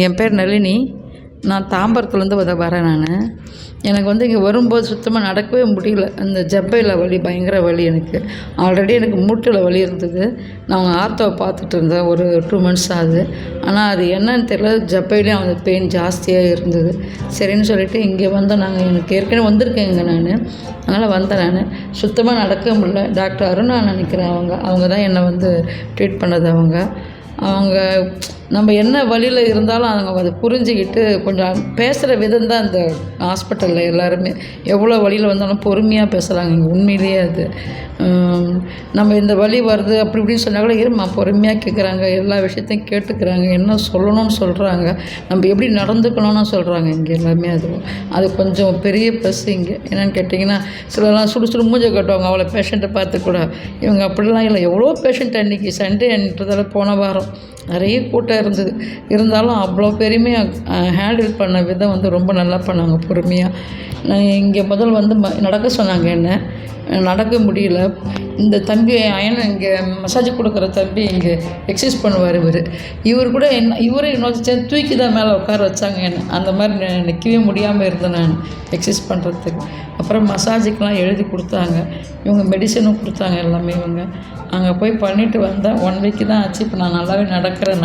என் பேர் நளினி. நான் தாம்பரத்துலேருந்து வரேன் நான். எனக்கு இங்கே வரும்போது சுத்தமாக நடக்கவே முடியல. அந்த ஜப்பையில் வலி, பயங்கர வலி எனக்கு. ஆல்ரெடி எனக்கு மூட்டில் வலி இருந்தது. நான் ஆர்த்தோவை பார்த்துட்டு இருந்தேன். ஒரு 2 மந்த்ஸ் ஆகுது. ஆனால் அது என்னன்னு தெரியல, ஜப்பையிலேயும் அந்த பெயின் ஜாஸ்தியாக இருந்தது. சரின்னு சொல்லிவிட்டு இங்கே வந்தேன். எனக்கு ஏற்கனவே வந்திருக்கேங்க நான். அதனால் வந்தேன் நான். சுத்தமாக நடக்க முடியல. டாக்டர் அருணா நினைக்கிறேன் அவங்க தான் என்னை ட்ரீட் பண்ணது. அவங்க நம்ம என்ன வழியில் இருந்தாலும் அவங்க அதை புரிஞ்சுக்கிட்டு கொஞ்சம் பேசுகிற விதம் தான் இந்த ஹாஸ்பிட்டலில் எல்லாருமே எவ்வளோ வழியில் வந்தாலும் பொறுமையாக பேசுகிறாங்க. இங்கே உண்மையிலேயே அது நம்ம இந்த வழி வருது அப்படி இப்படின்னு சொன்னால் கூட இருமா பொறுமையாக கேட்குறாங்க. எல்லா விஷயத்தையும் கேட்டுக்கிறாங்க. என்ன சொல்லணும்னு சொல்கிறாங்க, நம்ம எப்படி நடந்துக்கணும்னு சொல்கிறாங்க. இங்கே எல்லாமே அது கொஞ்சம் பெரிய ப்ளஸ் இங்கே. என்னென்னு கேட்டிங்கன்னா, சிலலாம் சுடு மூஞ்சை கட்டுவாங்க அவ்வளோ பேஷண்ட்டை பார்த்து கூட. இவங்க அப்படிலாம் இல்லை. எவ்வளோ பேஷண்ட் அன்றைக்கி சண்டேன்றதால போன வாரம் நிறைய கூட்டம் இருந்தது. இருந்தாலும் அவ்வளோ பெருமையாக ஹேண்டில் பண்ண விதம் ரொம்ப நல்லா பண்ணாங்க, பொறுமையாக. நான் இங்கே நடக்க சொன்னாங்க. என்ன நடக்க முடியல. இந்த தம்பி இங்கே மசாஜ் கொடுக்குற தம்பி இங்கே எக்ஸசைஸ் பண்ணுவார். இவர் கூட இவரே இன்னொரு சேர்ந்து தூக்கி தான் மேலே உட்கார வச்சாங்க. என்ன அந்த மாதிரி நிற்கவே முடியாமல் இருந்தேன் நான் எக்ஸசைஸ் பண்ணுறதுக்கு. அப்புறம் மசாஜுக்கெலாம் எழுதி கொடுத்தாங்க. இவங்க மெடிசனும் கொடுத்தாங்க எல்லாமே. அங்கே போய் பண்ணிவிட்டு வந்தேன். 1 வீக் தான் ஆச்சு. இப்போ நான் நல்லாவே நடக்கிறேன்.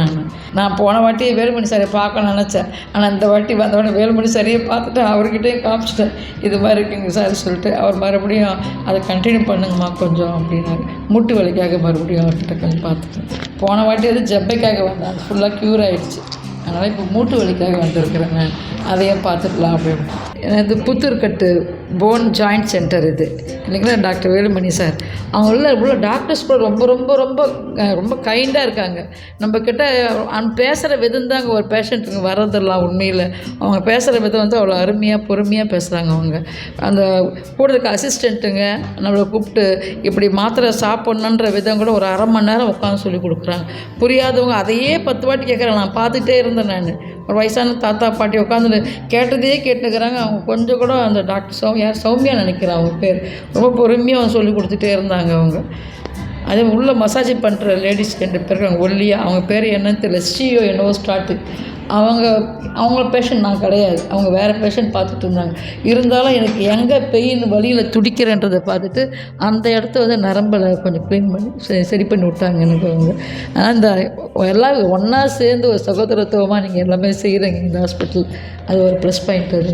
நான் போன வாட்டி வேலுமணி சாரை பார்க்க நினச்சேன். ஆனால் இந்த வாட்டி வந்தவொடனே வேலுமணி சாரையே பார்த்துட்டு அவர்கிட்டயே காமிச்சிட்டேன். இது மாதிரி இருக்குங்க சார் சொல்லிட்டு. அவர் மறுபடியும் அதை கண்டினியூ பண்ணுங்கம்மா கொஞ்சம் அப்படின்னாரு. மூட்டு வலிக்காக மறுபடியும் அவர்கிட்ட கொஞ்சம் பார்த்துட்டேன். போன வாட்டி ஜப்பைக்காக வந்தேன். அது ஃபுல்லாக க்யூர் ஆகிடுச்சு. அதனால் இப்போ மூட்டு வலிக்காக வந்திருக்கிறேன் நான். அதையும் பார்த்துக்கலாம் அப்படின்னு. இது புத்தூர்கட்டு போன் ஜாயிண்ட் சென்டர். இல்லைங்களா, டாக்டர் வேலுமணி சார். அவங்க இவ்வளோ டாக்டர்ஸ் கூட ரொம்ப ரொம்ப ரொம்ப ரொம்ப கைண்டாக இருக்காங்க. நம்மக்கிட்ட பேசுகிற விதம் தாங்க ஒரு பேஷண்ட்டுங்க வர்றதெல்லாம். உண்மையில் அவங்க பேசுகிற விதம் அவ்வளோ அருமையாக பொறுமையாக பேசுகிறாங்க. அந்த கூடுதலுக்கு அசிஸ்டண்ட்டுங்க நம்மளை கூப்பிட்டு இப்படி மாத்திரை சாப்பிட்ணுன்ற விதம் கூட ஒரு 1/2 மணி நேரம் உட்காந்து சொல்லி கொடுக்குறாங்க. புரியாதவங்க அதையே 10 வாட்டி கேட்குறாங்க. நான் பார்த்துக்கிட்டே இருந்தேன். நான் ஒரு வயசான தாத்தா பாட்டி உட்காந்து கேட்டதையே கேட்டுக்கிறாங்க. அவங்க கொஞ்சம் கூட அந்த டாக்டர் சௌமியா நினைக்கிறேன் அவங்க பேர். ரொம்ப பொறுமையாக சொல்லி கொடுத்துட்டே இருந்தாங்க. அதே உள்ளே மசாஜ் பண்ணுற லேடிஸ் 2 பேர் இருக்காங்க, ஒல்லியாக. அவங்க பேர் என்னன்னு தெரியல, ஸ்ரீயோ என்னவோ ஸ்டார்ட்டு. அவங்க பேஷண்ட் நான் கிடையாது. அவங்க வேறு பேஷண்ட் பார்த்துட்டு இருந்தாங்க. இருந்தாலும் எனக்கு எங்கே பெயின் வலியில் துடிக்கிறேன்றதை பார்த்துட்டு அந்த இடத்த நரம்பில் கொஞ்சம் க்ளீன் பண்ணி சரி பண்ணி விட்டாங்க எனக்கு ஆனால் இந்த எல்லாம் ஒன்றா சேர்ந்து ஒரு சகோதரத்துவமாக நீங்கள் எல்லாமே செய்கிறீங்க இந்த ஹாஸ்பிட்டல். அது ஒரு ப்ளஸ் பாயிண்ட். அது